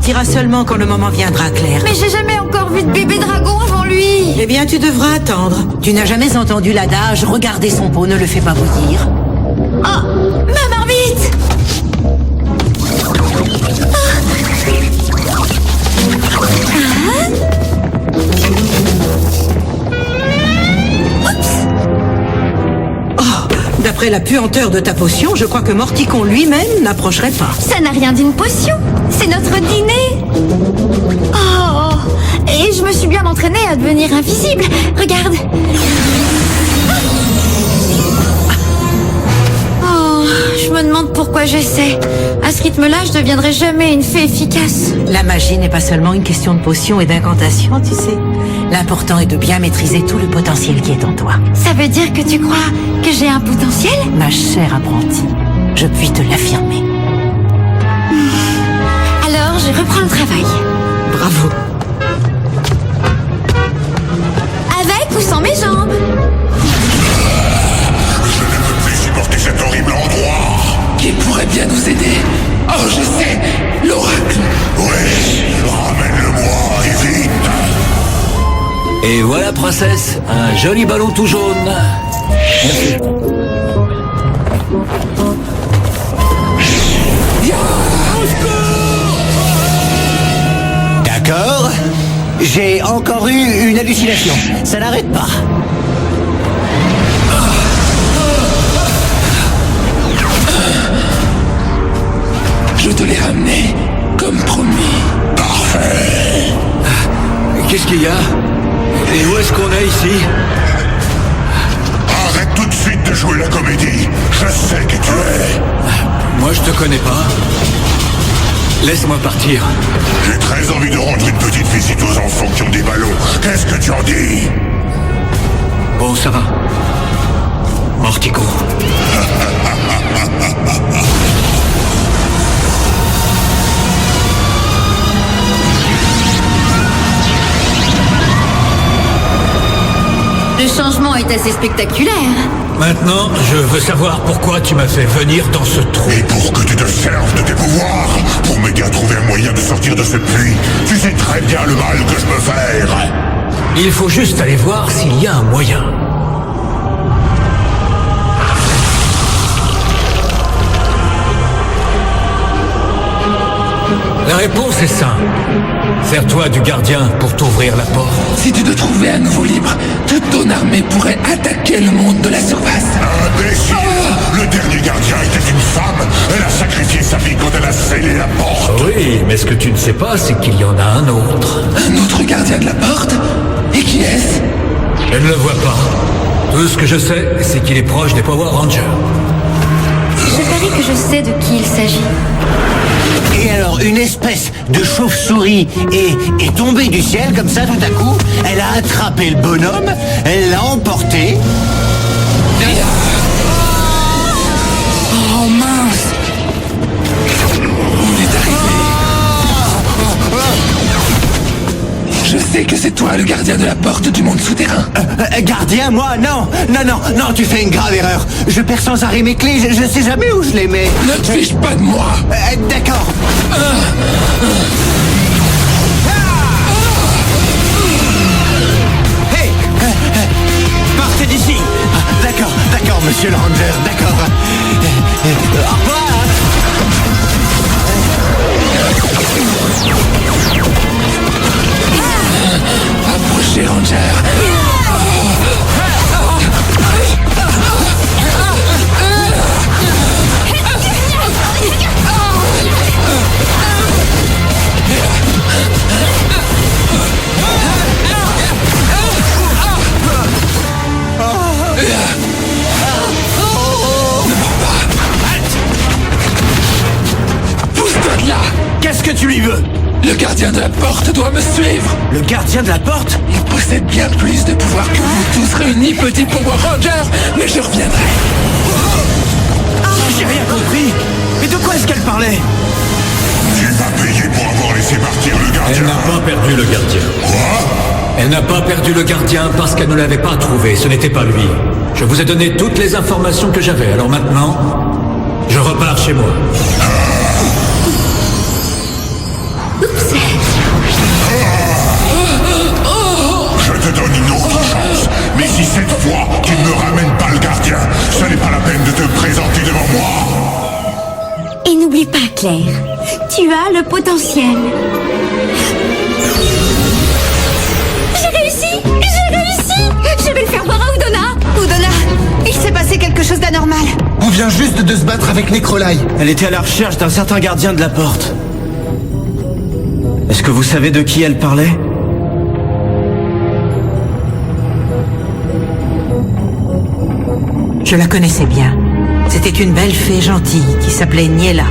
sortira seulement quand le moment viendra, Claire. Mais j'ai jamais encore vu de bébé dragon avant lui. Eh bien, tu devras attendre. Tu n'as jamais entendu l'adage « Regardez son pot, ne le fais pas bouillir ». Oh, ma marmite. D'après la puanteur de ta potion, je crois que Morticon lui-même n'approcherait pas. Ça n'a rien d'une potion. C'est notre dîner. Oh, et je me suis bien entraînée à devenir invisible. Regarde. Oh, je me demande pourquoi j'essaie. À ce rythme-là, je deviendrai jamais une fée efficace. La magie n'est pas seulement une question de potions et d'incantations, tu sais. L'important est de bien maîtriser tout le potentiel qui est en toi. Ça veut dire que tu crois que j'ai un potentiel? Ma chère apprentie, je puis te l'affirmer. Alors, je reprends le travail. Bravo. Avec ou sans mes jambes? Je ne peux plus supporter cet horrible endroit. Qui pourrait bien nous aider? Oh, je sais, l'oracle. Oui, ramène-le-moi, et vite. Et voilà, princesse, un joli ballon tout jaune. Merci. D'accord. J'ai encore eu une hallucination. Ça n'arrête pas. Je te l'ai ramené, comme promis. Parfait. Qu'est-ce qu'il y a? Et où est-ce qu'on est ici? Arrête tout de suite de jouer la comédie. Je sais qui tu es. Moi, je te connais pas. Laisse-moi partir. J'ai très envie de rendre une petite visite aux enfants qui ont des ballons. Qu'est-ce que tu en dis? Bon, ça va. Morticon. Le changement est assez spectaculaire. Maintenant, je veux savoir pourquoi tu m'as fait venir dans ce trou. Et pour que tu te serves de tes pouvoirs, pour m'aider à trouver un moyen de sortir de ce puits, tu sais très bien le mal que je peux faire. Il faut juste aller voir s'il y a un moyen. La réponse est simple. Sers-toi du gardien pour t'ouvrir la porte. Si tu te trouvais à nouveau libre, toute ton armée pourrait attaquer le monde de la surface. Imbécile! Le dernier gardien était une femme. Elle a sacrifié sa vie quand elle a scellé la porte. Oui, mais ce que tu ne sais pas, c'est qu'il y en a un autre. Un autre gardien de la porte? Et qui est-ce? Je ne le vois pas. Tout ce que je sais, c'est qu'il est proche des Power Rangers. Je parie que je sais de qui il s'agit. Et alors, une espèce de chauve-souris est tombée du ciel comme ça tout à coup. Elle a attrapé le bonhomme, elle l'a emporté. Oh mince! On est arrivé. Je sais que c'est toi le gardien de la porte du monde souterrain. Gardien, moi? Non, tu fais une grave erreur. Je perds sans arrêt mes clés, je sais jamais où je les mets. Ne te fiche pas de moi. D'accord. Hey, partez d'ici. D'accord, monsieur le ranger, d'accord. Au revoir. Approchez, Ranger. Pousse-toi de là. Qu'est-ce que tu lui veux? Le gardien de la porte doit me suivre. Le gardien de la porte? Il possède bien plus de pouvoir que vous tous réunis, petits Power Rangers, mais je reviendrai. J'ai rien compris. Mais de quoi est-ce qu'elle parlait? Tu vas payer pour avoir laissé partir le Elle gardien. n'a pas perdu le gardien. Quoi? Elle n'a pas perdu le gardien parce qu'elle ne l'avait pas trouvé. Ce n'était pas lui. Je vous ai donné toutes les informations que j'avais. Alors maintenant, je repars chez moi. Oups. te donne une autre chance. Mais si cette fois, tu ne me ramènes pas le gardien, ce n'est pas la peine de te présenter devant moi. Et n'oublie pas, Claire, tu as le potentiel. J'ai réussi! J'ai réussi! Je vais le faire voir à Udona! Udona, il s'est passé quelque chose d'anormal. On vient juste de se battre avec Necrolai. Elle était à la recherche d'un certain gardien de la porte. Est-ce que vous savez de qui elle parlait? Je la connaissais bien. C'était une belle fée gentille qui s'appelait Niela.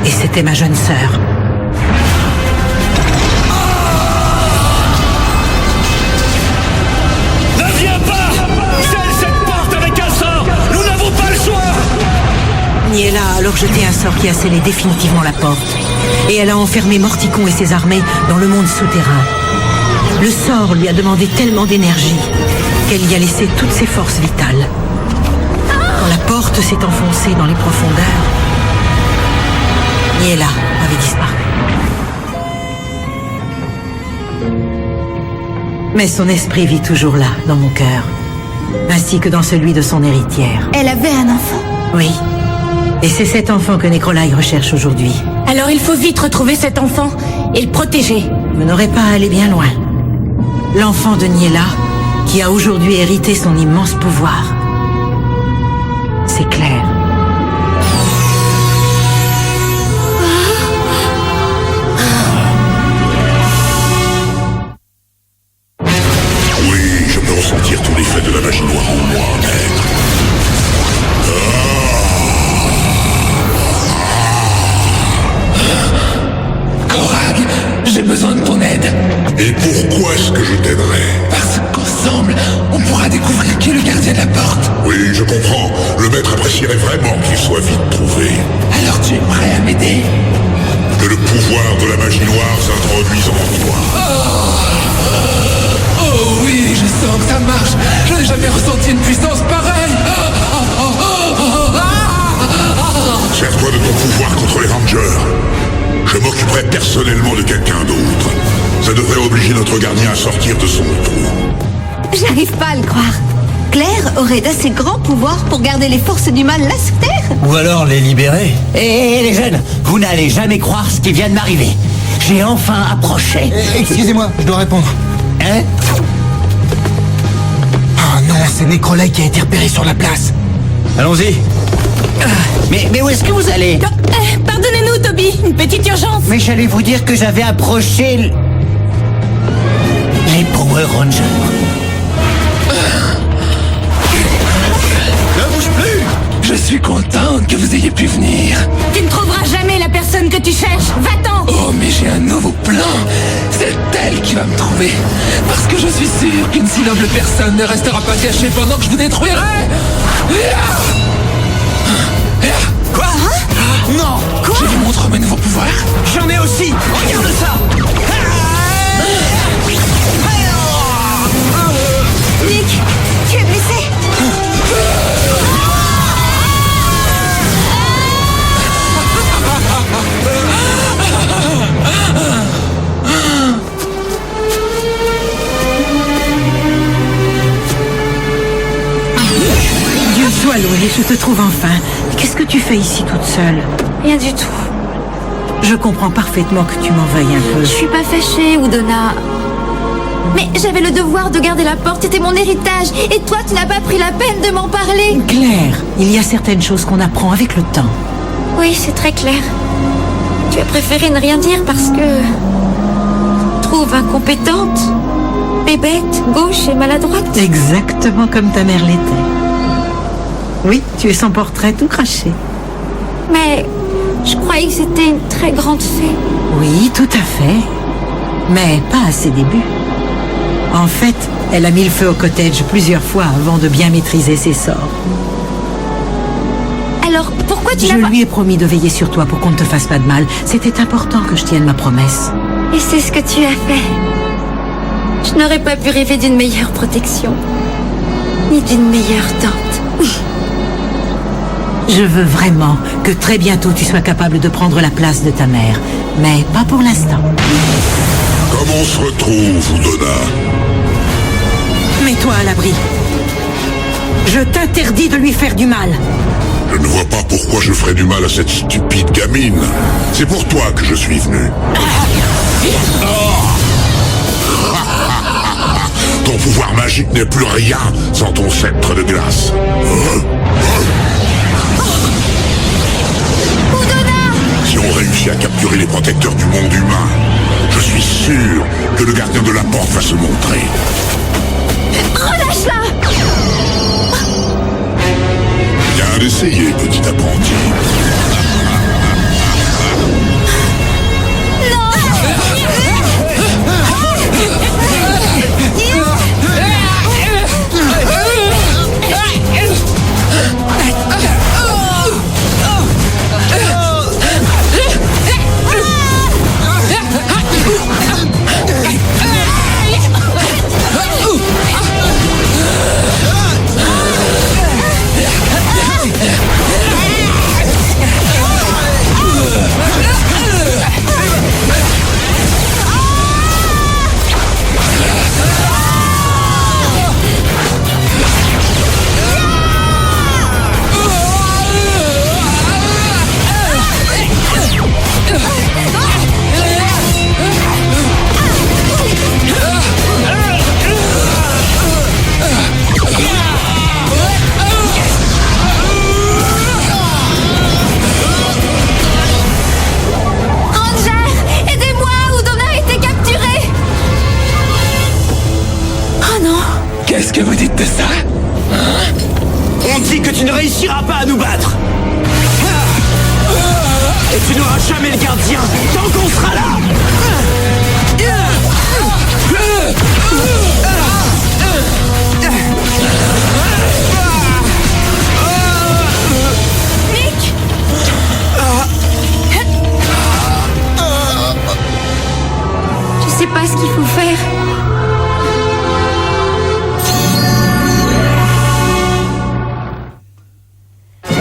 Et c'était ma jeune sœur. Ne viens pas! Scelle cette porte avec un sort! Nous n'avons pas le choix! Niela a alors jeté un sort qui a scellé définitivement la porte. Et elle a enfermé Morticon et ses armées dans le monde souterrain. Le sort lui a demandé tellement d'énergie qu'elle y a laissé toutes ses forces vitales. Quand la porte s'est enfoncée dans les profondeurs, Niela avait disparu. Mais son esprit vit toujours là, dans mon cœur, ainsi que dans celui de son héritière. Elle avait un enfant. Oui. Et c'est cet enfant que Necrolai recherche aujourd'hui. Alors il faut vite retrouver cet enfant et le protéger. Vous n'aurez pas à aller bien loin. L'enfant de Niela, qui a aujourd'hui hérité son immense pouvoir, c'est Claire. Oui, je peux ressentir tout l'effet de la magie noire en moi, maître. Korag, j'ai besoin de ton aide. Et pourquoi est-ce que je t'aiderais? Parce qu'ensemble, on pourra découvrir qui est le gardien de la porte. Oui, je comprends. Le maître apprécierait vraiment qu'il soit vite trouvé. Alors tu es prêt à m'aider? Que le pouvoir de la magie noire s'introduise en toi. Oh oui, je sens que ça marche. Je n'ai jamais ressenti une puissance pareille. Sers-toi de ton pouvoir contre les Rangers. Je m'occuperai personnellement de quelqu'un d'autre. Ça devrait obliger notre gardien à sortir de son trou. J'arrive pas à le croire. Claire aurait d'assez grands pouvoirs pour garder les forces du mal là sur Terre. Ou alors les libérer. Et les jeunes, vous n'allez jamais croire ce qui vient de m'arriver. J'ai enfin approché. Excusez-moi, je dois répondre. Hein? Ah non, c'est Necrolai qui a été repéré sur la place. Allons-y. Mais où est-ce que vous allez? Pardonnez-nous, Toby, une petite urgence. Mais j'allais vous dire que j'avais approché les Power Rangers. Ne bouge plus. Je suis contente que vous ayez pu venir. Tu ne trouveras jamais la personne que tu cherches. Va-t'en. Oh, mais j'ai un nouveau plan. C'est elle qui va me trouver. Parce que je suis sûr qu'une si noble personne ne restera pas cachée pendant que je vous détruirai. Quoi? Non. Quoi? Je vous montre mes nouveaux pouvoirs. J'en ai aussi. Regarde ça. Nick, tu es blessé. Dieu soit loué, je te trouve enfin. Qu'est-ce que tu fais ici toute seule? Rien du tout. Je comprends parfaitement que tu m'en veuilles un peu. Je suis pas fâchée, Udona. Mais j'avais le devoir de garder la porte, c'était mon héritage. Et toi, tu n'as pas pris la peine de m'en parler. Claire, il y a certaines choses qu'on apprend avec le temps. Oui, c'est très clair. Tu as préféré ne rien dire parce que... trouve incompétente, bébête, gauche et maladroite. Exactement comme ta mère l'était. Oui, tu es son portrait tout craché. Mais je croyais que c'était une très grande fée. Oui, tout à fait. Mais pas à ses débuts. En fait, elle a mis le feu au cottage plusieurs fois avant de bien maîtriser ses sorts. Alors, pourquoi tu Je n'as pas... lui ai promis de veiller sur toi pour qu'on ne te fasse pas de mal. C'était important que je tienne ma promesse. Et c'est ce que tu as fait. Je n'aurais pas pu rêver d'une meilleure protection. Ni d'une meilleure tante. Je veux vraiment que très bientôt tu sois capable de prendre la place de ta mère. Mais pas pour l'instant. Comment on se retrouve, Udona? Mets-toi à l'abri. Je t'interdis de lui faire du mal. Je ne vois pas pourquoi je ferais du mal à cette stupide gamine. C'est pour toi que je suis venu. Ton pouvoir magique n'est plus rien sans ton sceptre de glace. Si on réussit à capturer les protecteurs du monde humain, je suis sûr que le gardien de la porte va se montrer. Relâche-la! Bien d'essayer, petit apprenti. Qu'est-ce que vous dites de ça? Hein? On dit que tu ne réussiras pas à nous battre. Et tu n'auras jamais le gardien tant qu'on sera là. Nick! Je sais pas ce qu'il faut faire.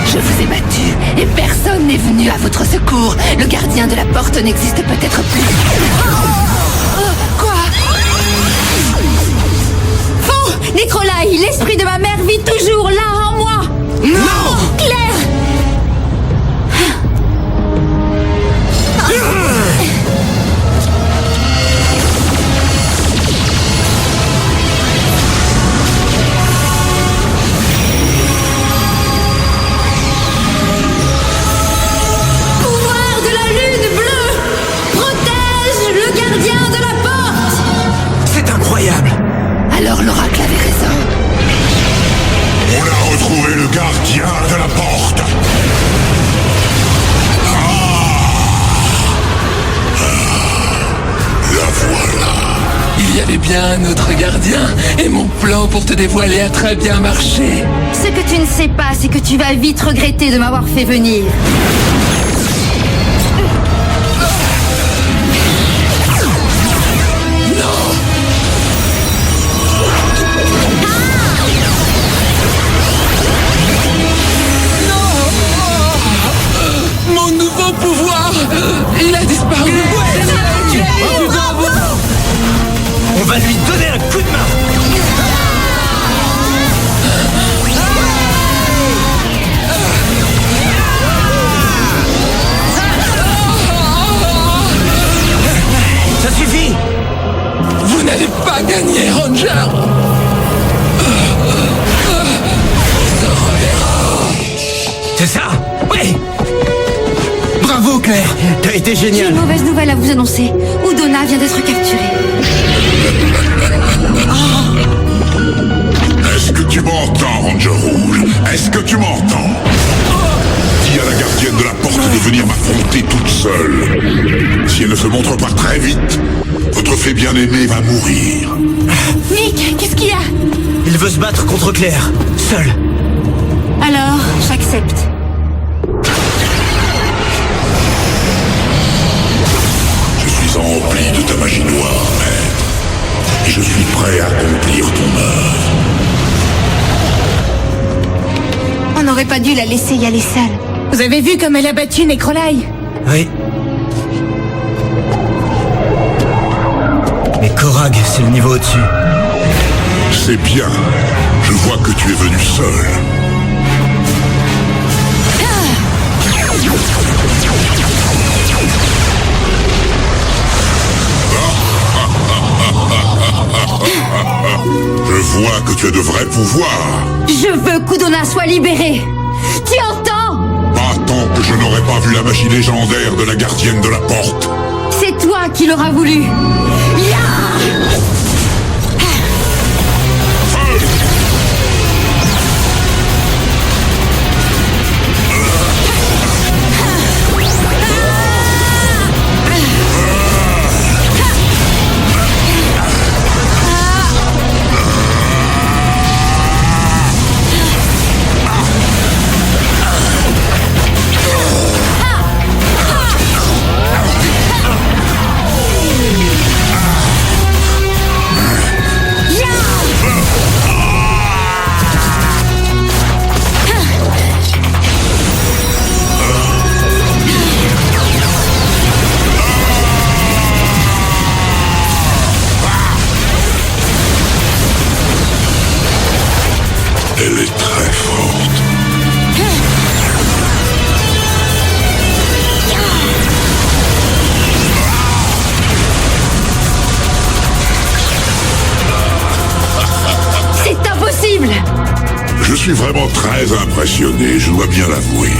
Je vous ai battu et personne n'est venu à votre secours. Le gardien de la porte n'existe peut-être plus. Quoi? Faux! Nécrolaï, l'esprit de ma mère vit toujours là en moi! Non! Claire! Alors l'oracle avait raison. On a retrouvé le gardien de la porte. La voilà. Il y avait bien un autre gardien, et mon plan pour te dévoiler a très bien marché. Ce que tu ne sais pas, c'est que tu vas vite regretter de m'avoir fait venir. Mon nouveau pouvoir, il a disparu. On va lui donner un coup de main. Ça suffit. Vous n'avez pas gagné, Ranger. C'est ça? Oui. Bravo, Claire. T'as été J'ai génial. une mauvaise nouvelle à vous annoncer. Udona vient d'être capturée. Est-ce que tu m'entends, Ranger Rouge? Est-ce que tu m'entends? Dis à la gardienne de la porte de venir m'affronter toute seule. Si elle ne se montre pas très vite, votre fée bien-aimée va mourir. Nick, qu'est-ce qu'il y a? Il veut se battre contre Claire, seul. Alors, j'accepte. Je suis empli de ta magie noire, maître. Et je suis prêt à accomplir ton œuvre. On aurait n'aurais pas dû la laisser y aller seule. Vous avez vu comme elle a battu Necrolai? Oui. Mais Korag, c'est le niveau au-dessus. C'est bien. Je vois que tu es venu seul. Je vois que tu as de vrais pouvoirs. Je veux qu'Udona soit libérée. Tu entends? Pas tant que je n'aurais pas vu la magie légendaire de la gardienne de la porte. C'est toi qui l'auras voulu. Elle est très forte. C'est impossible. Je suis vraiment très impressionné, je dois bien l'avouer.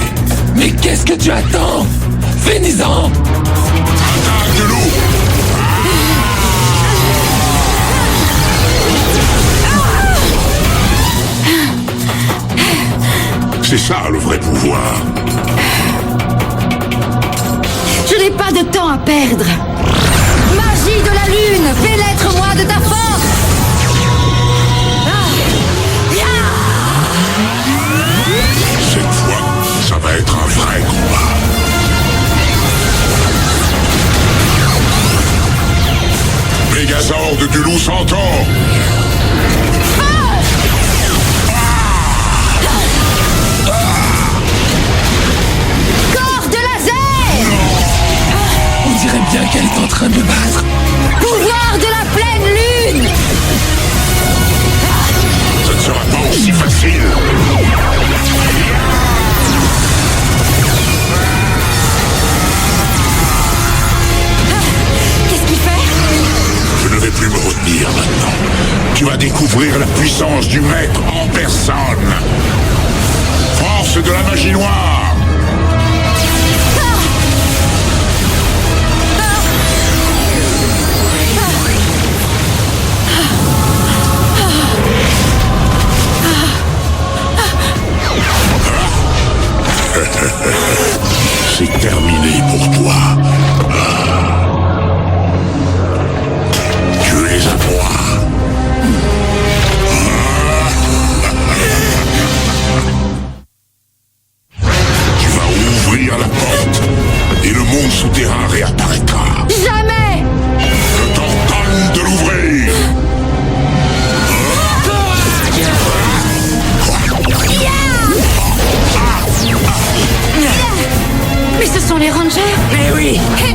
Mais qu'est-ce que tu attends? Finis-en! Attaque de loup! C'est ça le vrai pouvoir. Je n'ai pas de temps à perdre. Magie de la lune, pénètre-moi de ta force. Cette fois, ça va être un vrai combat. Mégazord du loup centaure. Corps de laser. On dirait bien qu'elle est en train de me battre. Pouvoir de la pleine lune. Ce ne sera pas aussi facile. Qu'est-ce qu'il fait? Je ne vais plus me retenir maintenant. Tu vas découvrir la puissance du maître en personne. Force de la magie noire. C'est terminé pour toi. Tu es à moi. Tu vas ouvrir la porte et le monde souterrain réapparaîtra. Jamais. Je t'ordonne de l'ouvrir. Mais ce sont les Rangers. Mais oui! Hé,